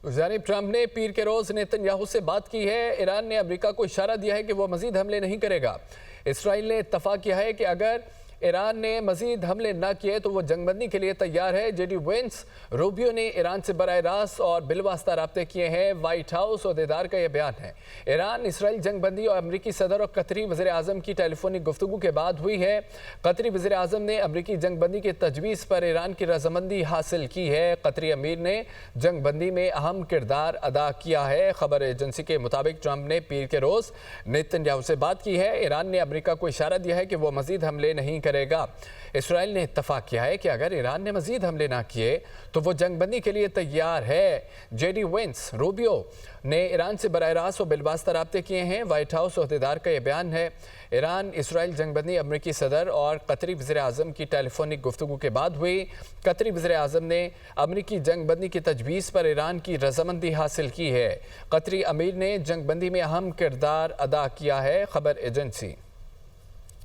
जानिब ट्रंप ने पीर के रोज नेतन्याहू से बात की है। ईरान ने अमेरिका को इशारा दिया है कि वो मजीद हमले नहीं करेगा। इसराइल ने इत्तफाक किया है कि अगर ईरान ने मजीद हमले न किए तो वो जंगबंदी के लिए तैयार है। जेडी वेंस रूबियो ने ईरान से बराह रास्त और बिलवास्ता राब्ते किए हैं। व्हाइट हाउस अहदेदार का यह बयान है। ईरान इसराइल जंगबंदी और अमरीकी सदर और कतरी वज़ीर आज़म की टेलीफोनिक गुफ्तगू के बाद हुई है। कतरी वज़ीर आज़म ने अमरीकी जंगबंदी की तजवीज़ पर ईरान की रजामंदी हासिल की है। कतरी अमीर ने जंगबंदी में अहम किरदार अदा किया है। खबर एजेंसी के मुताबिक ट्रंप ने पीर के रोज़ नेतन्याहू से बात की है। ईरान ने अमरीका को इशारा दिया है कि वो मजीद हमले नहीं करेगा। इसराइल ने इत्तफाक किया है कि अगर ईरान ने मजीद हमले ना किए तो वो जंगबंदी के लिए तैयार है। जेडी वेंस रूबियो ने ईरान से बराह रास्त और बिलवास्ता राब्ते किए हैं। व्हाइट हाउस अहदेदार का यह बयान है। ईरान इसराइल जंगबंदी अमरीकी सदर और कतरी वज़ीर आज़म की टेलीफोनिक गुफ्तगू के बाद हुई। कतरी वज़ीर आज़म ने अमरीकी जंगबंदी की तजवीज़ पर ईरान की रजामंदी हासिल की है। कतरी अमीर ने जंगबंदी में अहम किरदार अदा किया है। खबर एजेंसी